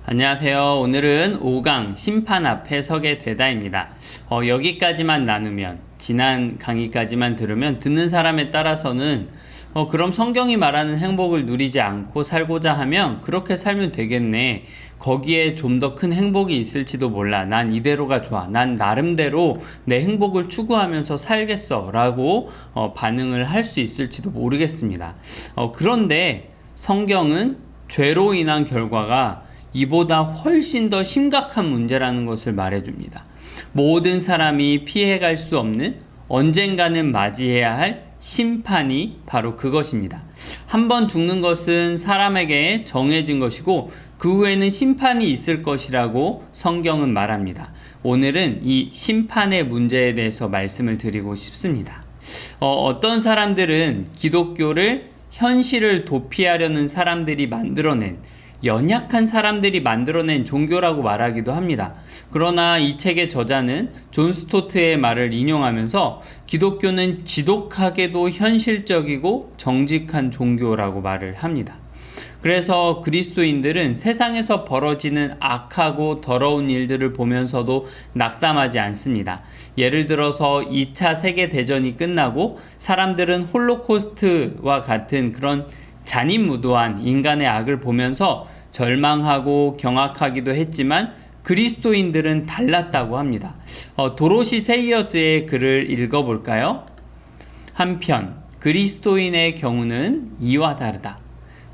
안녕하세요. 오늘은 5강 심판 앞에 서게 되다입니다. 여기까지만 나누면, 지난 강의까지만 들으면 듣는 사람에 따라서는 그럼 성경이 말하는 행복을 누리지 않고 살고자 하면 그렇게 살면 되겠네. 거기에 좀 더 큰 행복이 있을지도 몰라. 난 이대로가 좋아. 난 나름대로 내 행복을 추구하면서 살겠어. 라고 반응을 할 수 있을지도 모르겠습니다. 그런데 성경은 죄로 인한 결과가 이보다 훨씬 더 심각한 문제라는 것을 말해줍니다. 모든 사람이 피해갈 수 없는 언젠가는 맞이해야 할 심판이 바로 그것입니다. 한번 죽는 것은 사람에게 정해진 것이고 그 후에는 심판이 있을 것이라고 성경은 말합니다. 오늘은 이 심판의 문제에 대해서 말씀을 드리고 싶습니다. 어떤 사람들은 기독교를 현실을 도피하려는 사람들이 만들어낸 연약한 사람들이 만들어낸 종교라고 말하기도 합니다. 그러나 이 책의 저자는 존 스토트의 말을 인용하면서 기독교는 지독하게도 현실적이고 정직한 종교라고 말을 합니다. 그래서 그리스도인들은 세상에서 벌어지는 악하고 더러운 일들을 보면서도 낙담하지 않습니다. 예를 들어서 2차 세계대전이 끝나고 사람들은 홀로코스트와 같은 그런 잔인무도한 인간의 악을 보면서 절망하고 경악하기도 했지만 그리스도인들은 달랐다고 합니다. 도로시 세이어즈의 글을 읽어볼까요? 한편 그리스도인의 경우는 이와 다르다.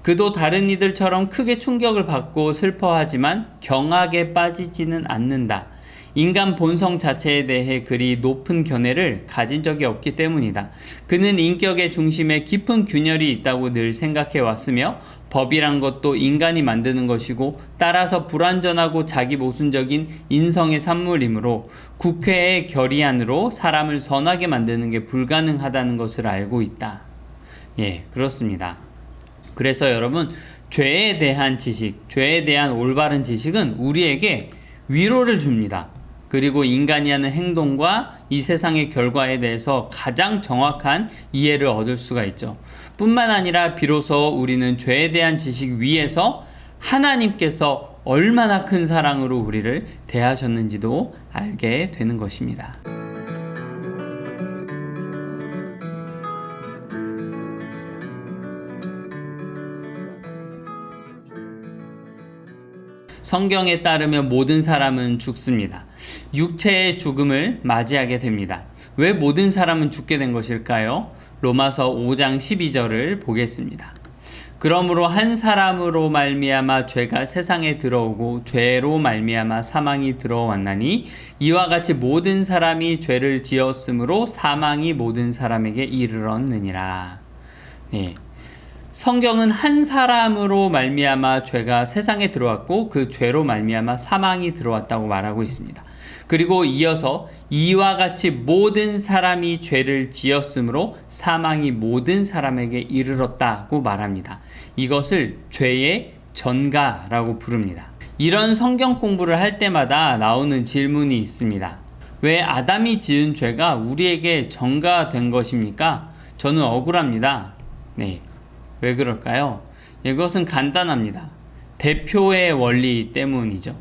그도 다른 이들처럼 크게 충격을 받고 슬퍼하지만 경악에 빠지지는 않는다. 인간 본성 자체에 대해 그리 높은 견해를 가진 적이 없기 때문이다. 그는 인격의 중심에 깊은 균열이 있다고 늘 생각해 왔으며 법이란 것도 인간이 만드는 것이고 따라서 불완전하고 자기 모순적인 인성의 산물이므로 국회의 결의안으로 사람을 선하게 만드는 게 불가능하다는 것을 알고 있다. 예, 그렇습니다. 그래서 여러분, 죄에 대한 지식, 죄에 대한 올바른 지식은 우리에게 위로를 줍니다. 그리고 인간이 하는 행동과 이 세상의 결과에 대해서 가장 정확한 이해를 얻을 수가 있죠. 뿐만 아니라 비로소 우리는 죄에 대한 지식 위에서 하나님께서 얼마나 큰 사랑으로 우리를 대하셨는지도 알게 되는 것입니다. 성경에 따르면 모든 사람은 죽습니다. 육체의 죽음을 맞이하게 됩니다. 왜 모든 사람은 죽게 된 것일까요? 로마서 5장 12절을 보겠습니다. 그러므로 한 사람으로 말미암아 죄가 세상에 들어오고 죄로 말미암아 사망이 들어왔나니 이와 같이 모든 사람이 죄를 지었으므로 사망이 모든 사람에게 이르렀느니라. 네. 성경은 한 사람으로 말미암아 죄가 세상에 들어왔고 그 죄로 말미암아 사망이 들어왔다고 말하고 있습니다. 그리고 이어서 이와 같이 모든 사람이 죄를 지었으므로 사망이 모든 사람에게 이르렀다고 말합니다. 이것을 죄의 전가라고 부릅니다. 이런 성경 공부를 할 때마다 나오는 질문이 있습니다. 왜 아담이 지은 죄가 우리에게 전가된 것입니까? 저는 억울합니다. 네. 왜 그럴까요? 이것은 간단합니다. 대표의 원리 때문이죠.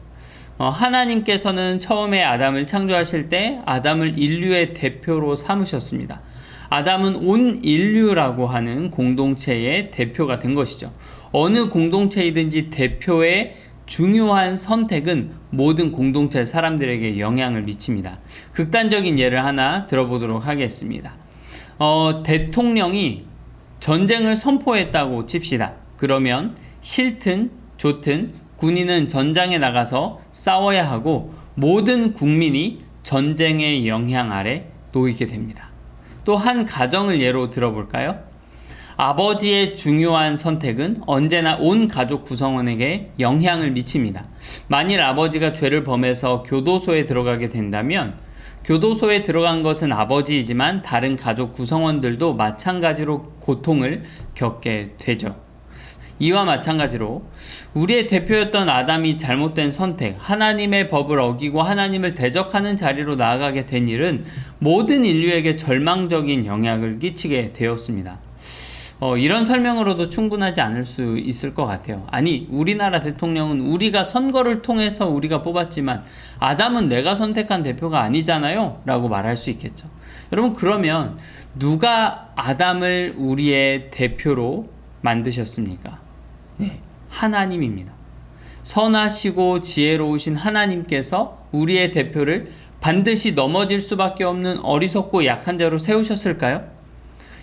하나님께서는 처음에 아담을 창조하실 때 아담을 인류의 대표로 삼으셨습니다. 아담은 온 인류라고 하는 공동체의 대표가 된 것이죠. 어느 공동체이든지 대표의 중요한 선택은 모든 공동체 사람들에게 영향을 미칩니다. 극단적인 예를 하나 들어보도록 하겠습니다. 대통령이 전쟁을 선포했다고 칩시다. 그러면 싫든 좋든 군인은 전장에 나가서 싸워야 하고 모든 국민이 전쟁의 영향 아래 놓이게 됩니다. 또 한 가정을 예로 들어볼까요? 아버지의 중요한 선택은 언제나 온 가족 구성원에게 영향을 미칩니다. 만일 아버지가 죄를 범해서 교도소에 들어가게 된다면 교도소에 들어간 것은 아버지이지만 다른 가족 구성원들도 마찬가지로 고통을 겪게 되죠. 이와 마찬가지로 우리의 대표였던 아담이 잘못된 선택, 하나님의 법을 어기고 하나님을 대적하는 자리로 나아가게 된 일은 모든 인류에게 절망적인 영향을 끼치게 되었습니다. 이런 설명으로도 충분하지 않을 수 있을 것 같아요. 아니, 우리나라 대통령은 우리가 선거를 통해서 우리가 뽑았지만 아담은 내가 선택한 대표가 아니잖아요 라고 말할 수 있겠죠. 여러분, 그러면 누가 아담을 우리의 대표로 만드셨습니까? 네, 하나님입니다. 선하시고 지혜로우신 하나님께서 우리의 대표를 반드시 넘어질 수밖에 없는 어리석고 약한 자로 세우셨을까요?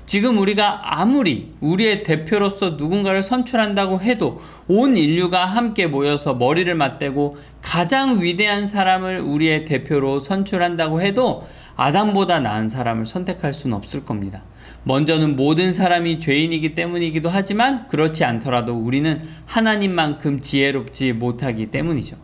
지금 우리가 아무리 우리의 대표로서 누군가를 선출한다고 해도 온 인류가 함께 모여서 머리를 맞대고 가장 위대한 사람을 우리의 대표로 선출한다고 해도 아담보다 나은 사람을 선택할 수는 없을 겁니다. 먼저는 모든 사람이 죄인이기 때문이기도 하지만 그렇지 않더라도 우리는 하나님만큼 지혜롭지 못하기 때문이죠.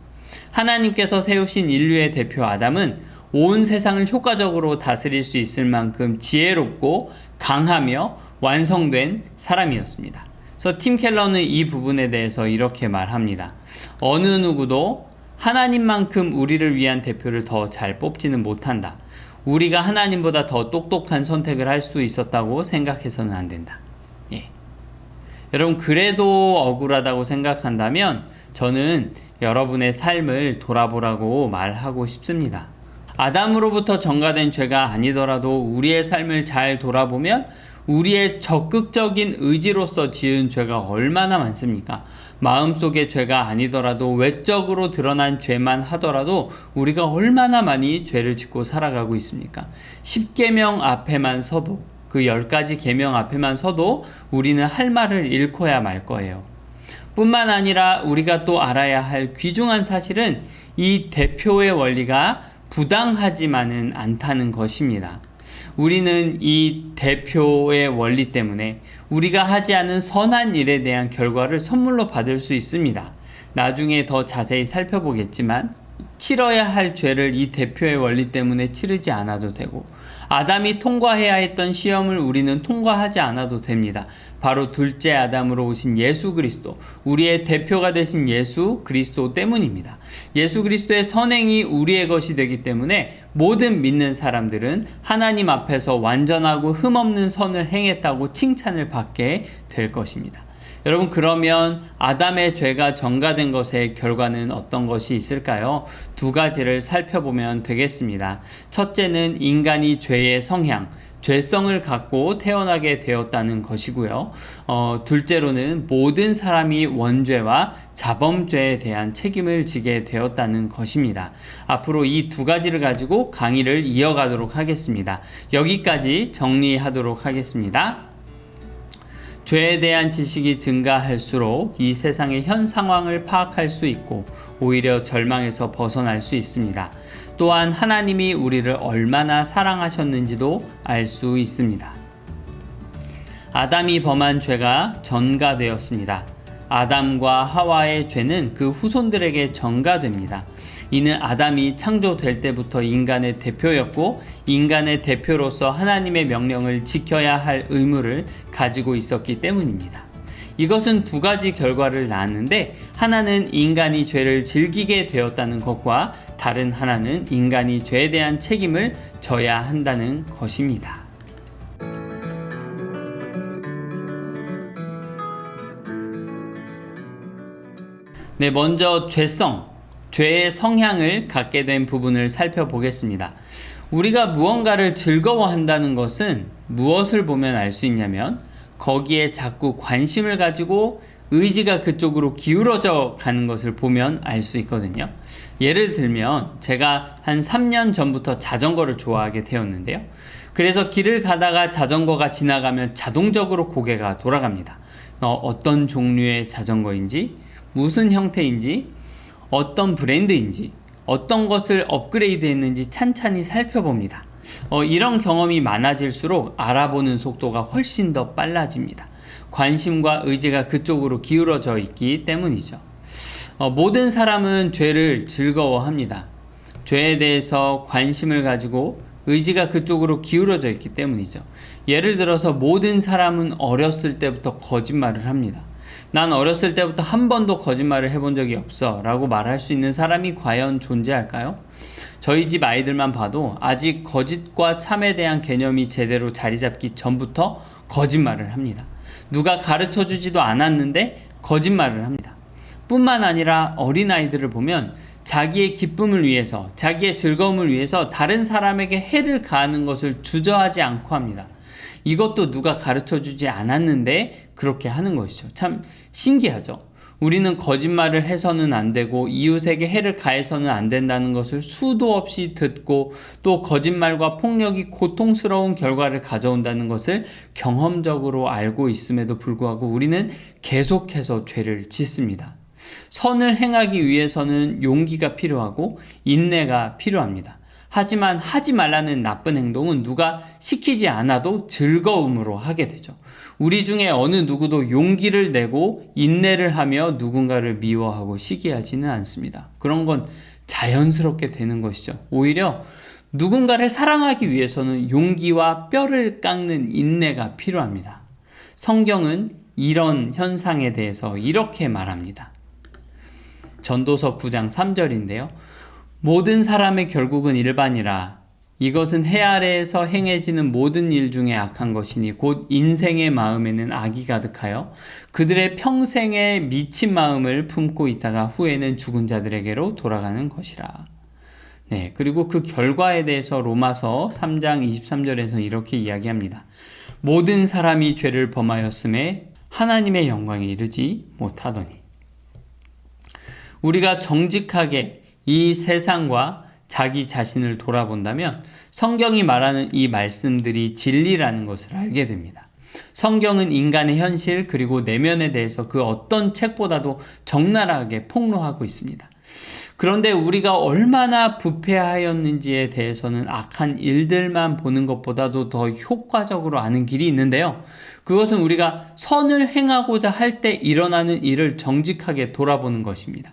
하나님께서 세우신 인류의 대표 아담은 온 세상을 효과적으로 다스릴 수 있을 만큼 지혜롭고 강하며 완성된 사람이었습니다. 그래서 팀 켈러는 이 부분에 대해서 이렇게 말합니다. 어느 누구도 하나님만큼 우리를 위한 대표를 더 잘 뽑지는 못한다. 우리가 하나님보다 더 똑똑한 선택을 할 수 있었다고 생각해서는 안 된다. 예. 여러분, 그래도 억울하다고 생각한다면 저는 여러분의 삶을 돌아보라고 말하고 싶습니다. 아담으로부터 전가된 죄가 아니더라도 우리의 삶을 잘 돌아보면 우리의 적극적인 의지로서 지은 죄가 얼마나 많습니까? 마음속의 죄가 아니더라도 외적으로 드러난 죄만 하더라도 우리가 얼마나 많이 죄를 짓고 살아가고 있습니까? 10계명 앞에만 서도, 그 10가지 계명 앞에만 서도 우리는 할 말을 잃고야 말 거예요. 뿐만 아니라 우리가 또 알아야 할 귀중한 사실은 이 대표의 원리가 부당하지만은 않다는 것입니다. 우리는 이 대표의 원리 때문에 우리가 하지 않은 선한 일에 대한 결과를 선물로 받을 수 있습니다. 나중에 더 자세히 살펴보겠지만 치러야 할 죄를 이 대표의 원리 때문에 치르지 않아도 되고 아담이 통과해야 했던 시험을 우리는 통과하지 않아도 됩니다. 바로 둘째 아담으로 오신 예수 그리스도, 우리의 대표가 되신 예수 그리스도 때문입니다. 예수 그리스도의 선행이 우리의 것이 되기 때문에 모든 믿는 사람들은 하나님 앞에서 완전하고 흠없는 선을 행했다고 칭찬을 받게 될 것입니다. 여러분, 그러면 아담의 죄가 전가된 것의 결과는 어떤 것이 있을까요? 두 가지를 살펴보면 되겠습니다. 첫째는 인간이 죄의 성향, 죄성을 갖고 태어나게 되었다는 것이고요. 둘째로는 모든 사람이 원죄와 자범죄에 대한 책임을 지게 되었다는 것입니다. 앞으로 이 두 가지를 가지고 강의를 이어가도록 하겠습니다. 여기까지 정리하도록 하겠습니다. 죄에 대한 지식이 증가할수록 이 세상의 현 상황을 파악할 수 있고 오히려 절망에서 벗어날 수 있습니다. 또한 하나님이 우리를 얼마나 사랑하셨는지도 알 수 있습니다. 아담이 범한 죄가 전가되었습니다. 아담과 하와의 죄는 그 후손들에게 전가됩니다. 이는 아담이 창조될 때부터 인간의 대표였고 인간의 대표로서 하나님의 명령을 지켜야 할 의무를 가지고 있었기 때문입니다. 이것은 두 가지 결과를 낳았는데 하나는 인간이 죄를 즐기게 되었다는 것과 다른 하나는 인간이 죄에 대한 책임을 져야 한다는 것입니다. 네, 먼저 죄의 성향을 갖게 된 부분을 살펴보겠습니다. 우리가 무언가를 즐거워한다는 것은 무엇을 보면 알 수 있냐면 거기에 자꾸 관심을 가지고 의지가 그쪽으로 기울어져 가는 것을 보면 알 수 있거든요. 예를 들면 제가 한 3년 전부터 자전거를 좋아하게 되었는데요. 그래서 길을 가다가 자전거가 지나가면 자동적으로 고개가 돌아갑니다. 어떤 종류의 자전거인지, 무슨 형태인지, 어떤 브랜드인지, 어떤 것을 업그레이드 했는지 찬찬히 살펴봅니다. 이런 경험이 많아질수록 알아보는 속도가 훨씬 더 빨라집니다. 관심과 의지가 그쪽으로 기울어져 있기 때문이죠. 모든 사람은 죄를 즐거워합니다. 죄에 대해서 관심을 가지고 의지가 그쪽으로 기울어져 있기 때문이죠. 예를 들어서 모든 사람은 어렸을 때부터 거짓말을 합니다. 난 어렸을 때부터 한 번도 거짓말을 해본 적이 없어 라고 말할 수 있는 사람이 과연 존재할까요? 저희 집 아이들만 봐도 아직 거짓과 참에 대한 개념이 제대로 자리 잡기 전부터 거짓말을 합니다. 누가 가르쳐 주지도 않았는데 거짓말을 합니다. 뿐만 아니라 어린아이들을 보면 자기의 기쁨을 위해서, 자기의 즐거움을 위해서 다른 사람에게 해를 가하는 것을 주저하지 않고 합니다. 이것도 누가 가르쳐 주지 않았는데 그렇게 하는 것이죠. 참 신기하죠. 우리는 거짓말을 해서는 안 되고 이웃에게 해를 가해서는 안 된다는 것을 수도 없이 듣고, 또 거짓말과 폭력이 고통스러운 결과를 가져온다는 것을 경험적으로 알고 있음에도 불구하고 우리는 계속해서 죄를 짓습니다. 선을 행하기 위해서는 용기가 필요하고 인내가 필요합니다. 하지만 하지 말라는 나쁜 행동은 누가 시키지 않아도 즐거움으로 하게 되죠. 우리 중에 어느 누구도 용기를 내고 인내를 하며 누군가를 미워하고 시기하지는 않습니다. 그런 건 자연스럽게 되는 것이죠. 오히려 누군가를 사랑하기 위해서는 용기와 뼈를 깎는 인내가 필요합니다. 성경은 이런 현상에 대해서 이렇게 말합니다. 전도서 9장 3절인데요. 모든 사람의 결국은 일반이라. 이것은 해 아래에서 행해지는 모든 일 중에 악한 것이니 곧 인생의 마음에는 악이 가득하여 그들의 평생에 미친 마음을 품고 있다가 후에는 죽은 자들에게로 돌아가는 것이라. 네, 그리고 그 결과에 대해서 로마서 3장 23절에서 이렇게 이야기합니다. 모든 사람이 죄를 범하였음에 하나님의 영광에 이르지 못하더니. 우리가 정직하게 이 세상과 자기 자신을 돌아본다면 성경이 말하는 이 말씀들이 진리라는 것을 알게 됩니다. 성경은 인간의 현실 그리고 내면에 대해서 그 어떤 책보다도 적나라하게 폭로하고 있습니다. 그런데 우리가 얼마나 부패하였는지에 대해서는 악한 일들만 보는 것보다도 더 효과적으로 아는 길이 있는데요. 그것은 우리가 선을 행하고자 할 때 일어나는 일을 정직하게 돌아보는 것입니다.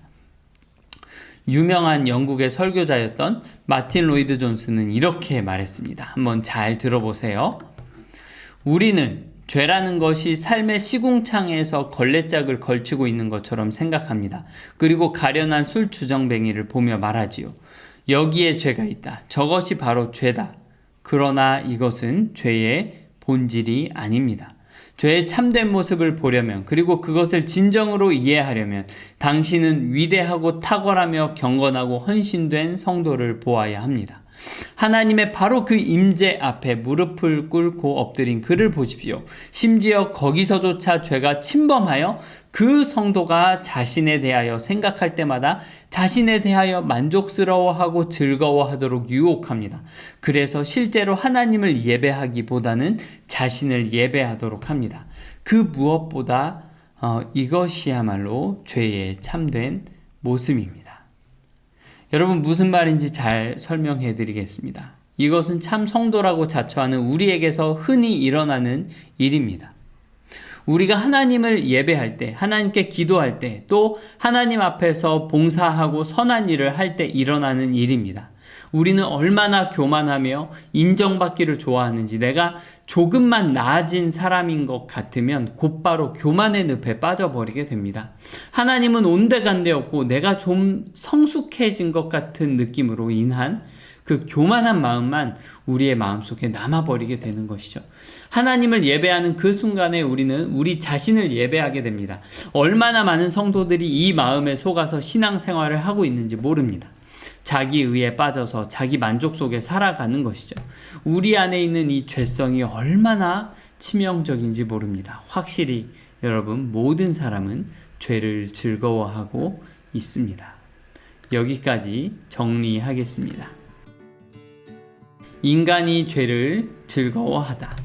유명한 영국의 설교자였던 마틴 로이드 존스는 이렇게 말했습니다. 한번 잘 들어보세요. 우리는 죄라는 것이 삶의 시궁창에서 걸레짝을 걸치고 있는 것처럼 생각합니다. 그리고 가련한 술주정뱅이를 보며 말하지요. 여기에 죄가 있다. 저것이 바로 죄다. 그러나 이것은 죄의 본질이 아닙니다. 죄의 참된 모습을 보려면, 그리고 그것을 진정으로 이해하려면 당신은 위대하고 탁월하며 경건하고 헌신된 성도를 보아야 합니다. 하나님의 바로 그 임재 앞에 무릎을 꿇고 엎드린 그를 보십시오. 심지어 거기서조차 죄가 침범하여 그 성도가 자신에 대하여 생각할 때마다 자신에 대하여 만족스러워하고 즐거워하도록 유혹합니다. 그래서 실제로 하나님을 예배하기보다는 자신을 예배하도록 합니다. 그 무엇보다 이것이야말로 죄의 참된 모습입니다. 여러분, 무슨 말인지 잘 설명해 드리겠습니다. 이것은 참 성도라고 자처하는 우리에게서 흔히 일어나는 일입니다. 우리가 하나님을 예배할 때, 하나님께 기도할 때, 또 하나님 앞에서 봉사하고 선한 일을 할 때 일어나는 일입니다. 우리는 얼마나 교만하며 인정받기를 좋아하는지, 내가 조금만 나아진 사람인 것 같으면 곧바로 교만의 늪에 빠져버리게 됩니다. 하나님은 온데간데 없고 내가 좀 성숙해진 것 같은 느낌으로 인한 그 교만한 마음만 우리의 마음속에 남아버리게 되는 것이죠. 하나님을 예배하는 그 순간에 우리는 우리 자신을 예배하게 됩니다. 얼마나 많은 성도들이 이 마음에 속아서 신앙생활을 하고 있는지 모릅니다. 자기 의에 빠져서 자기 만족 속에 살아가는 것이죠. 우리 안에 있는 이 죄성이 얼마나 치명적인지 모릅니다. 확실히 여러분, 모든 사람은 죄를 즐거워하고 있습니다. 여기까지 정리하겠습니다. 인간이 죄를 즐거워하다.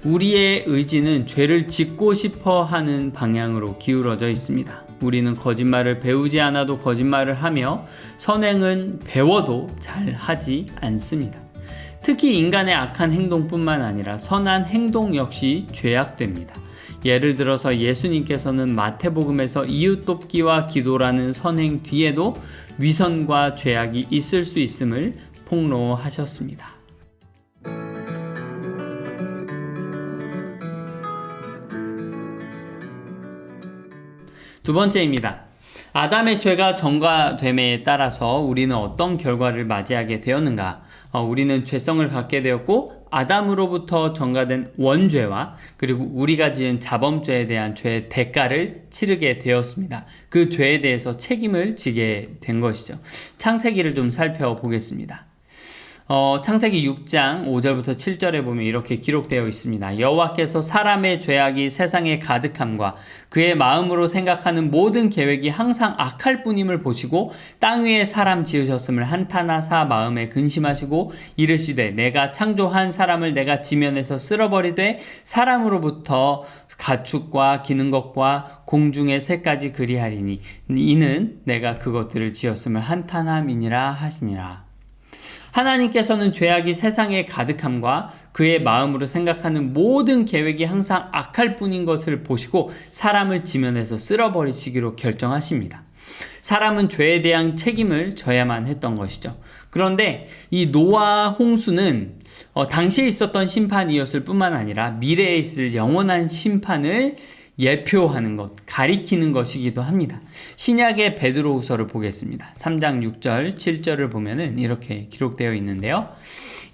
우리의 의지는 죄를 짓고 싶어 하는 방향으로 기울어져 있습니다. 우리는 거짓말을 배우지 않아도 거짓말을 하며 선행은 배워도 잘 하지 않습니다. 특히 인간의 악한 행동뿐만 아니라 선한 행동 역시 죄악됩니다. 예를 들어서 예수님께서는 마태복음에서 이웃 돕기와 기도라는 선행 뒤에도 위선과 죄악이 있을 수 있음을 폭로하셨습니다. 두 번째입니다. 아담의 죄가 전가됨에 따라서 우리는 어떤 결과를 맞이하게 되었는가? 우리는 죄성을 갖게 되었고 아담으로부터 전가된 원죄와 그리고 우리가 지은 자범죄에 대한 죄의 대가를 치르게 되었습니다. 그 죄에 대해서 책임을 지게 된 것이죠. 창세기를 좀 살펴보겠습니다. 창세기 6장 5절부터 7절에 보면 이렇게 기록되어 있습니다. 여호와께서 사람의 죄악이 세상에 가득함과 그의 마음으로 생각하는 모든 계획이 항상 악할 뿐임을 보시고 땅 위에 사람 지으셨음을 한탄하사 마음에 근심하시고 이르시되 내가 창조한 사람을 내가 지면에서 쓸어버리되 사람으로부터 가축과 기는 것과 공중의 새까지 그리하리니 이는 내가 그것들을 지었음을 한탄함이니라 하시니라. 하나님께서는 죄악이 세상에 가득함과 그의 마음으로 생각하는 모든 계획이 항상 악할 뿐인 것을 보시고 사람을 지면에서 쓸어버리시기로 결정하십니다. 사람은 죄에 대한 책임을 져야만 했던 것이죠. 그런데 이 노아 홍수는 당시에 있었던 심판이었을 뿐만 아니라 미래에 있을 영원한 심판을 예표하는 것, 가리키는 것이기도 합니다. 신약의 베드로후서를 보겠습니다. 3장 6절, 7절을 보면은 이렇게 기록되어 있는데요.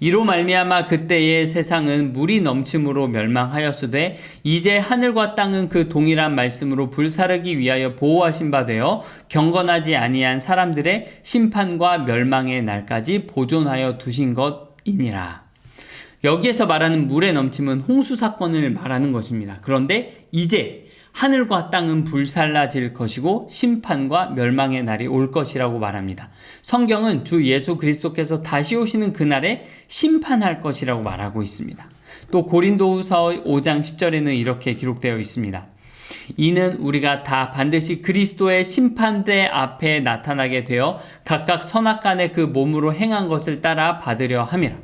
이로 말미암아 그때의 세상은 물이 넘침으로 멸망하였으되 이제 하늘과 땅은 그 동일한 말씀으로 불사르기 위하여 보호하신 바 되어 경건하지 아니한 사람들의 심판과 멸망의 날까지 보존하여 두신 것이니라. 여기에서 말하는 물의 넘침은 홍수 사건을 말하는 것입니다. 그런데 이제 하늘과 땅은 불살라질 것이고 심판과 멸망의 날이 올 것이라고 말합니다. 성경은 주 예수 그리스도께서 다시 오시는 그날에 심판할 것이라고 말하고 있습니다. 또 고린도후서 5장 10절에는 이렇게 기록되어 있습니다. 이는 우리가 다 반드시 그리스도의 심판대 앞에 나타나게 되어 각각 선악간에 그 몸으로 행한 것을 따라 받으려 함이라.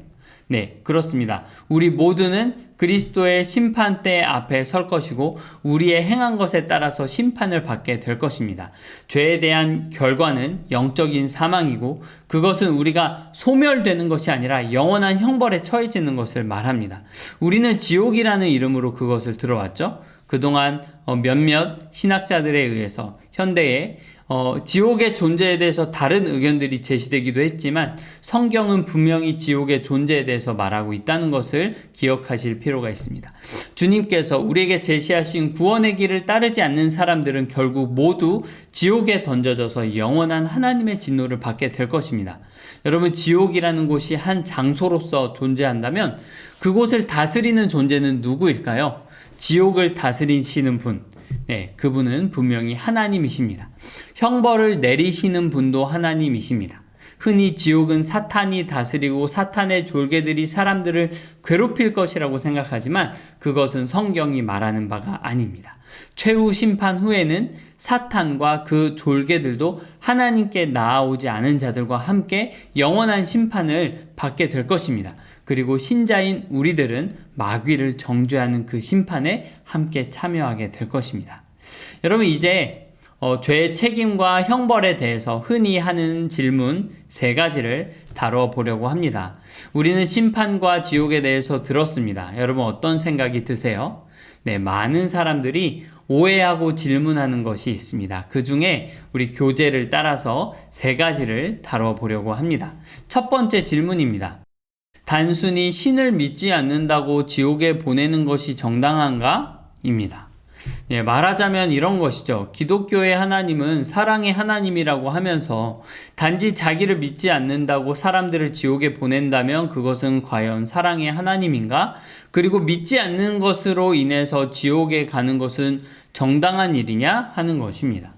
네, 그렇습니다. 우리 모두는 그리스도의 심판대 앞에 설 것이고 우리의 행한 것에 따라서 심판을 받게 될 것입니다. 죄에 대한 결과는 영적인 사망이고 그것은 우리가 소멸되는 것이 아니라 영원한 형벌에 처해지는 것을 말합니다. 우리는 지옥이라는 이름으로 그것을 들어왔죠. 그동안 몇몇 신학자들에 의해서 현대에 지옥의 존재에 대해서 다른 의견들이 제시되기도 했지만 성경은 분명히 지옥의 존재에 대해서 말하고 있다는 것을 기억하실 필요가 있습니다. 주님께서 우리에게 제시하신 구원의 길을 따르지 않는 사람들은 결국 모두 지옥에 던져져서 영원한 하나님의 진노를 받게 될 것입니다. 여러분, 지옥이라는 곳이 한 장소로서 존재한다면 그곳을 다스리는 존재는 누구일까요? 지옥을 다스리시는 분, 네, 그분은 분명히 하나님이십니다. 형벌을 내리시는 분도 하나님이십니다. 흔히 지옥은 사탄이 다스리고 사탄의 졸개들이 사람들을 괴롭힐 것이라고 생각하지만 그것은 성경이 말하는 바가 아닙니다. 최후 심판 후에는 사탄과 그 졸개들도 하나님께 나아오지 않은 자들과 함께 영원한 심판을 받게 될 것입니다. 그리고 신자인 우리들은 마귀를 정죄하는 그 심판에 함께 참여하게 될 것입니다. 여러분, 이제 죄의 책임과 형벌에 대해서 흔히 하는 질문 3가지를 다뤄보려고 합니다. 우리는 심판과 지옥에 대해서 들었습니다. 여러분, 어떤 생각이 드세요? 네, 많은 사람들이 오해하고 질문하는 것이 있습니다. 그 중에 우리 교재를 따라서 3가지를 다뤄보려고 합니다. 첫 번째 질문입니다. 단순히 신을 믿지 않는다고 지옥에 보내는 것이 정당한가? 입니다. 예, 말하자면 이런 것이죠. 기독교의 하나님은 사랑의 하나님이라고 하면서 단지 자기를 믿지 않는다고 사람들을 지옥에 보낸다면 그것은 과연 사랑의 하나님인가? 그리고 믿지 않는 것으로 인해서 지옥에 가는 것은 정당한 일이냐? 하는 것입니다.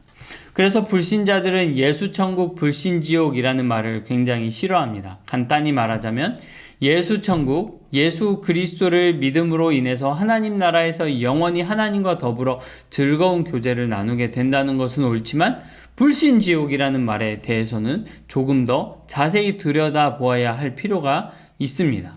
그래서 불신자들은 예수천국 불신지옥이라는 말을 굉장히 싫어합니다. 간단히 말하자면 예수천국, 예수 그리스도를 믿음으로 인해서 하나님 나라에서 영원히 하나님과 더불어 즐거운 교제를 나누게 된다는 것은 옳지만 불신지옥이라는 말에 대해서는 조금 더 자세히 들여다보아야 할 필요가 있습니다.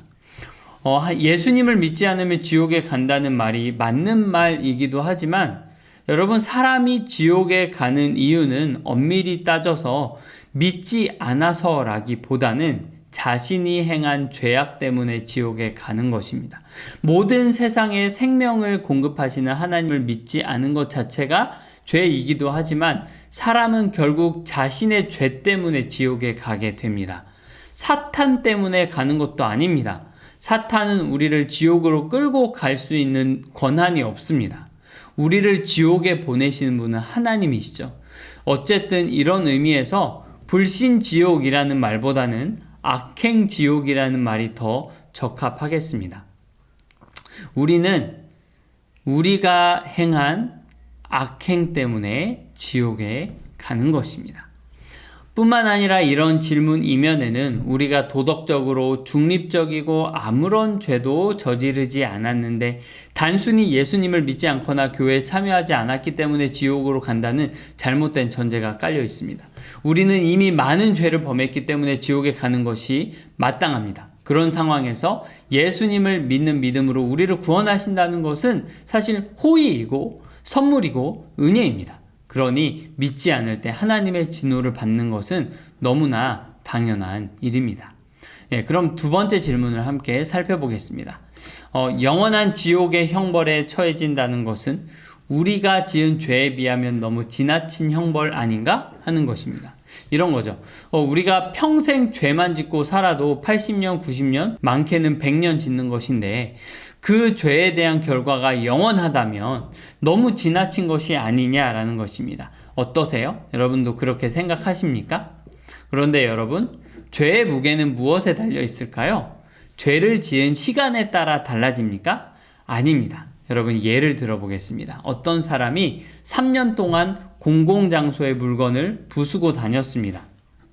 예수님을 믿지 않으면 지옥에 간다는 말이 맞는 말이기도 하지만 여러분, 사람이 지옥에 가는 이유는 엄밀히 따져서 믿지 않아서라기보다는 자신이 행한 죄악 때문에 지옥에 가는 것입니다. 모든 세상에 생명을 공급하시는 하나님을 믿지 않은 것 자체가 죄이기도 하지만 사람은 결국 자신의 죄 때문에 지옥에 가게 됩니다. 사탄 때문에 가는 것도 아닙니다. 사탄은 우리를 지옥으로 끌고 갈 수 있는 권한이 없습니다. 우리를 지옥에 보내시는 분은 하나님이시죠. 어쨌든 이런 의미에서 불신지옥이라는 말보다는 악행지옥이라는 말이 더 적합하겠습니다. 우리는 우리가 행한 악행 때문에 지옥에 가는 것입니다. 뿐만 아니라 이런 질문 이면에는 우리가 도덕적으로 중립적이고 아무런 죄도 저지르지 않았는데 단순히 예수님을 믿지 않거나 교회에 참여하지 않았기 때문에 지옥으로 간다는 잘못된 전제가 깔려 있습니다. 우리는 이미 많은 죄를 범했기 때문에 지옥에 가는 것이 마땅합니다. 그런 상황에서 예수님을 믿는 믿음으로 우리를 구원하신다는 것은 사실 호의이고 선물이고 은혜입니다. 그러니 믿지 않을 때 하나님의 진노를 받는 것은 너무나 당연한 일입니다. 그럼 두 번째 질문을 함께 살펴보겠습니다. 영원한 지옥의 형벌에 처해진다는 것은 우리가 지은 죄에 비하면 너무 지나친 형벌 아닌가 하는 것입니다. 이런 거죠. 우리가 평생 죄만 짓고 살아도 80년, 90년, 많게는 100년 짓는 것인데 그 죄에 대한 결과가 영원하다면 너무 지나친 것이 아니냐라는 것입니다. 어떠세요? 여러분도 그렇게 생각하십니까? 그런데 여러분, 죄의 무게는 무엇에 달려 있을까요? 죄를 지은 시간에 따라 달라집니까? 아닙니다. 여러분 예를 들어보겠습니다. 어떤 사람이 3년 동안 공공장소의 물건을 부수고 다녔습니다.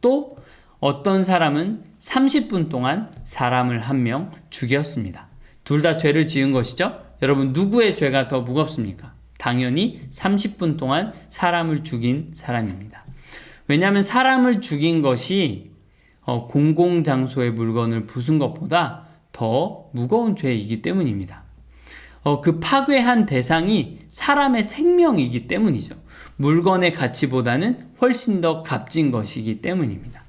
또 어떤 사람은 30분 동안 사람을 한 명 죽였습니다. 둘 다 죄를 지은 것이죠? 여러분 누구의 죄가 더 무겁습니까? 당연히 30분 동안 사람을 죽인 사람입니다. 왜냐하면 사람을 죽인 것이 공공장소의 물건을 부순 것보다 더 무거운 죄이기 때문입니다. 그 파괴한 대상이 사람의 생명이기 때문이죠. 물건의 가치보다는 훨씬 더 값진 것이기 때문입니다.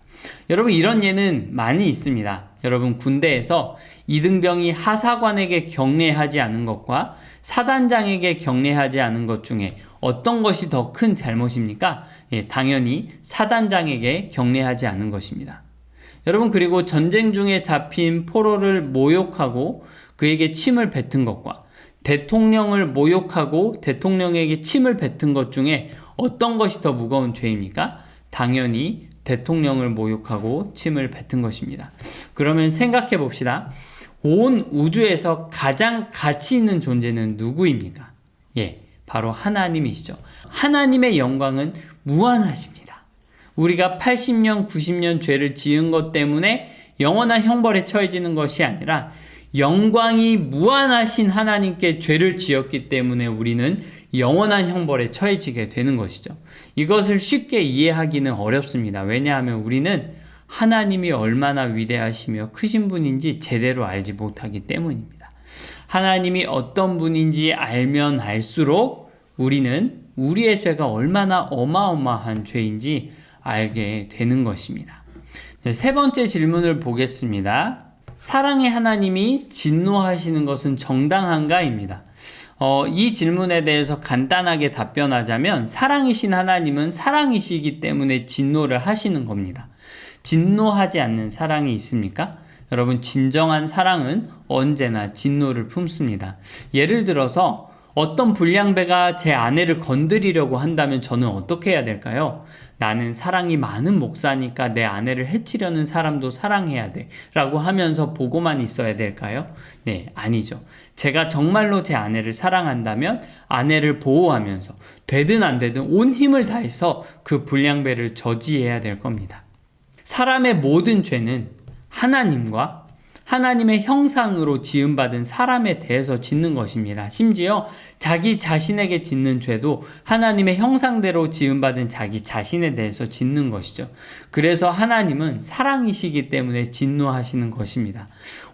여러분 이런 예는 많이 있습니다. 여러분 군대에서 이등병이 하사관에게 경례하지 않은 것과 사단장에게 경례하지 않은 것 중에 어떤 것이 더 큰 잘못입니까? 당연히 사단장에게 경례하지 않은 것입니다. 여러분 그리고 전쟁 중에 잡힌 포로를 모욕하고 그에게 침을 뱉은 것과 대통령을 모욕하고 대통령에게 침을 뱉은 것 중에 어떤 것이 더 무거운 죄입니까? 당연히 대통령을 모욕하고 침을 뱉은 것입니다. 그러면 생각해 봅시다. 온 우주에서 가장 가치 있는 존재는 누구입니까? 바로 하나님이시죠. 하나님의 영광은 무한하십니다. 우리가 80년, 90년 죄를 지은 것 때문에 영원한 형벌에 처해지는 것이 아니라 영광이 무한하신 하나님께 죄를 지었기 때문에 우리는 영원한 형벌에 처해지게 되는 것이죠. 이것을 쉽게 이해하기는 어렵습니다. 왜냐하면 우리는 하나님이 얼마나 위대하시며 크신 분인지 제대로 알지 못하기 때문입니다. 하나님이 어떤 분인지 알면 알수록 우리는 우리의 죄가 얼마나 어마어마한 죄인지 알게 되는 것입니다. 세 번째 질문을 보겠습니다. 사랑의 하나님이 진노하시는 것은 정당한가입니다. 이 질문에 대해서 간단하게 답변하자면 사랑이신 하나님은 사랑이시기 때문에 진노를 하시는 겁니다. 진노하지 않는 사랑이 있습니까? 여러분 진정한 사랑은 언제나 진노를 품습니다. 예를 들어서 어떤 불량배가 제 아내를 건드리려고 한다면 저는 어떻게 해야 될까요? 나는 사랑이 많은 목사니까 내 아내를 해치려는 사람도 사랑해야 돼 라고 하면서 보고만 있어야 될까요? 네, 아니죠. 제가 정말로 제 아내를 사랑한다면 아내를 보호하면서 되든 안 되든 온 힘을 다해서 그 불량배를 저지해야 될 겁니다. 사람의 모든 죄는 하나님과 하나님의 형상으로 지음받은 사람에 대해서 짓는 것입니다. 심지어 자기 자신에게 짓는 죄도 하나님의 형상대로 지음받은 자기 자신에 대해서 짓는 것이죠. 그래서 하나님은 사랑이시기 때문에 진노하시는 것입니다.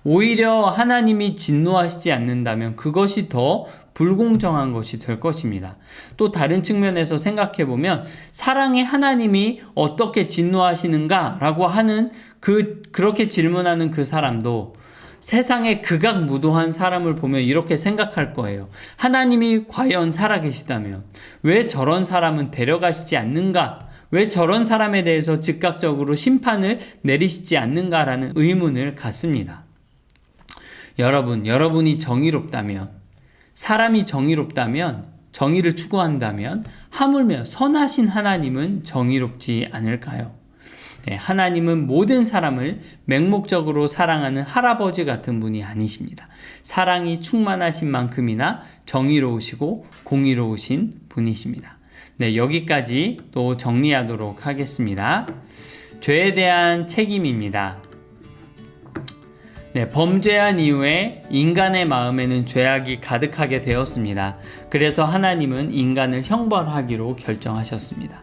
오히려 하나님이 진노하시지 않는다면 그것이 더 불공정한 것이 될 것입니다. 또 다른 측면에서 생각해보면 사랑의 하나님이 어떻게 진노하시는가라고 하는 그렇게 질문하는 그 사람도 세상에 극악무도한 사람을 보면 이렇게 생각할 거예요. 하나님이 과연 살아계시다면 왜 저런 사람은 데려가시지 않는가? 왜 저런 사람에 대해서 즉각적으로 심판을 내리시지 않는가라는 의문을 갖습니다. 여러분이 정의롭다면, 사람이 정의롭다면, 정의를 추구한다면 하물며 선하신 하나님은 정의롭지 않을까요? 네, 하나님은 모든 사람을 맹목적으로 사랑하는 할아버지 같은 분이 아니십니다. 사랑이 충만하신 만큼이나 정의로우시고 공의로우신 분이십니다. 네, 여기까지 또 정리하도록 하겠습니다. 죄에 대한 책임입니다. 네, 범죄한 이후에 인간의 마음에는 죄악이 가득하게 되었습니다. 그래서 하나님은 인간을 형벌하기로 결정하셨습니다.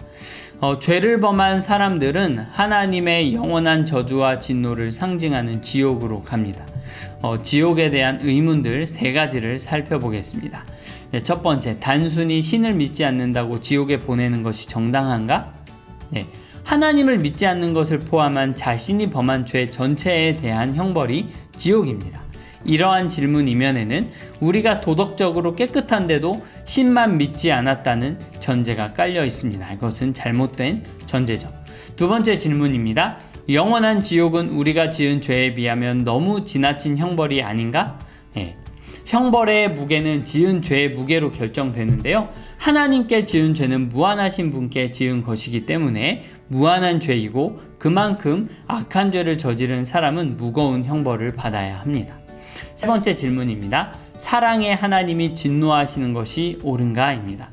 죄를 범한 사람들은 하나님의 영원한 저주와 진노를 상징하는 지옥으로 갑니다. 지옥에 대한 의문들 3가지를 살펴보겠습니다. 네, 첫 번째, 단순히 신을 믿지 않는다고 지옥에 보내는 것이 정당한가? 네, 하나님을 믿지 않는 것을 포함한 자신이 범한 죄 전체에 대한 형벌이 지옥입니다. 이러한 질문 이면에는 우리가 도덕적으로 깨끗한데도 신만 믿지 않았다는 전제가 깔려 있습니다. 이것은 잘못된 전제죠. 두 번째 질문입니다. 영원한 지옥은 우리가 지은 죄에 비하면 너무 지나친 형벌이 아닌가? 네. 형벌의 무게는 지은 죄의 무게로 결정되는데요. 하나님께 지은 죄는 무한하신 분께 지은 것이기 때문에 무한한 죄이고 그만큼 악한 죄를 저지른 사람은 무거운 형벌을 받아야 합니다. 세 번째 질문입니다. 사랑의 하나님이 진노하시는 것이 옳은가입니다.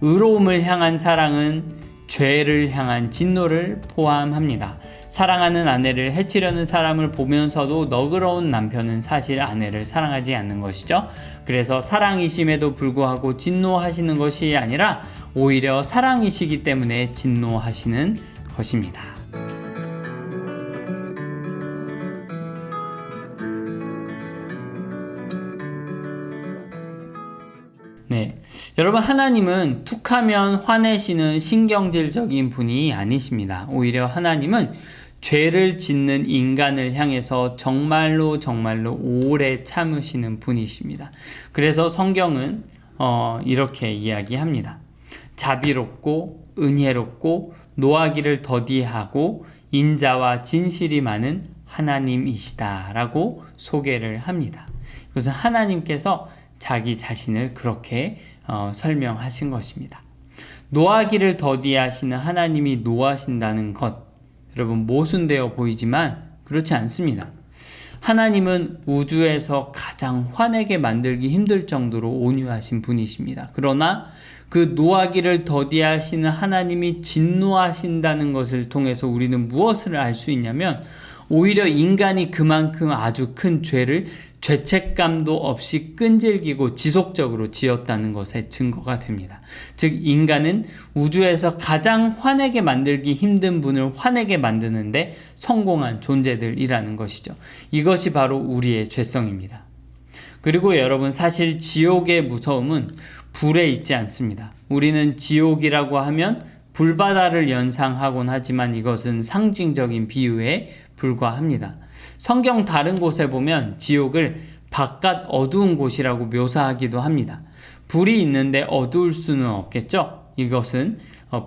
의로움을 향한 사랑은 죄를 향한 진노를 포함합니다. 사랑하는 아내를 해치려는 사람을 보면서도 너그러운 남편은 사실 아내를 사랑하지 않는 것이죠. 그래서 사랑이심에도 불구하고 진노하시는 것이 아니라 오히려 사랑이시기 때문에 진노하시는 것입니다. 네, 여러분, 하나님은 툭하면 화내시는 신경질적인 분이 아니십니다. 오히려 하나님은 죄를 짓는 인간을 향해서 정말로 오래 참으시는 분이십니다. 그래서 성경은 이렇게 이야기합니다. 자비롭고 은혜롭고 노하기를 더디하고 인자와 진실이 많은 하나님이시다라고 소개를 합니다. 그래서 하나님께서 자기 자신을 그렇게 설명하신 것입니다. 노하기를 더디하시는 하나님이 노하신다는 것, 여러분 모순되어 보이지만 그렇지 않습니다. 하나님은 우주에서 가장 화내게 만들기 힘들 정도로 온유하신 분이십니다. 그러나 그 노하기를 더디하시는 하나님이 진노하신다는 것을 통해서 우리는 무엇을 알 수 있냐면 오히려 인간이 그만큼 아주 큰 죄를 죄책감도 없이 끈질기고 지속적으로 지었다는 것의 증거가 됩니다. 즉 인간은 우주에서 가장 화내게 만들기 힘든 분을 화내게 만드는데 성공한 존재들이라는 것이죠. 이것이 바로 우리의 죄성입니다. 그리고 여러분, 사실 지옥의 무서움은 불에 있지 않습니다. 우리는 지옥이라고 하면 불바다를 연상하곤 하지만 이것은 상징적인 비유에 불과합니다. 성경 다른 곳에 보면 지옥을 바깥 어두운 곳이라고 묘사하기도 합니다. 불이 있는데 어두울 수는 없겠죠? 이것은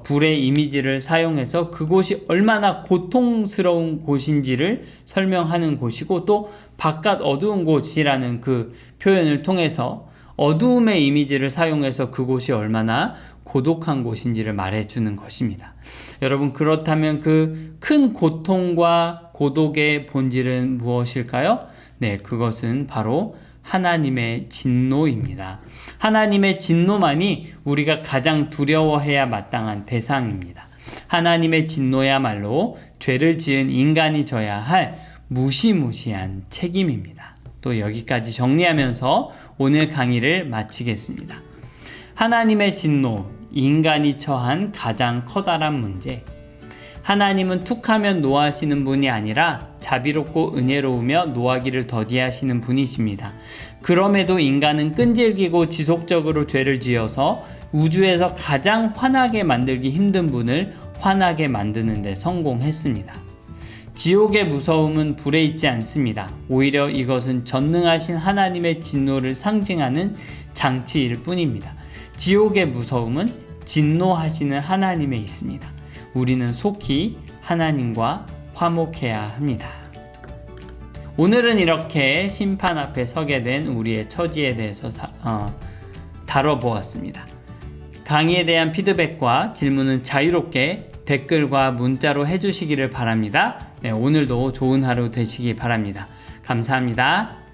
불의 이미지를 사용해서 그곳이 얼마나 고통스러운 곳인지를 설명하는 곳이고, 또 바깥 어두운 곳이라는 그 표현을 통해서 어두움의 이미지를 사용해서 그곳이 얼마나 고독한 곳인지를 말해주는 것입니다. 여러분, 그렇다면 그 큰 고통과 고독의 본질은 무엇일까요? 네, 그것은 바로 하나님의 진노입니다. 하나님의 진노만이 우리가 가장 두려워해야 마땅한 대상입니다. 하나님의 진노야말로 죄를 지은 인간이 져야 할 무시무시한 책임입니다. 또 여기까지 정리하면서 오늘 강의를 마치겠습니다. 하나님의 진노, 인간이 처한 가장 커다란 문제. 하나님은 툭하면 노하시는 분이 아니라 자비롭고 은혜로우며 노하기를 더디하시는 분이십니다. 그럼에도 인간은 끈질기고 지속적으로 죄를 지어서 우주에서 가장 화나게 만들기 힘든 분을 화나게 만드는 데 성공했습니다. 지옥의 무서움은 불에 있지 않습니다. 오히려 이것은 전능하신 하나님의 진노를 상징하는 장치일 뿐입니다. 지옥의 무서움은 진노하시는 하나님에 있습니다. 우리는 속히 하나님과 화목해야 합니다. 오늘은 이렇게 심판 앞에 서게 된 우리의 처지에 대해서 다뤄보았습니다. 강의에 대한 피드백과 질문은 자유롭게 댓글과 문자로 해주시기를 바랍니다. 네, 오늘도 좋은 하루 되시기 바랍니다. 감사합니다.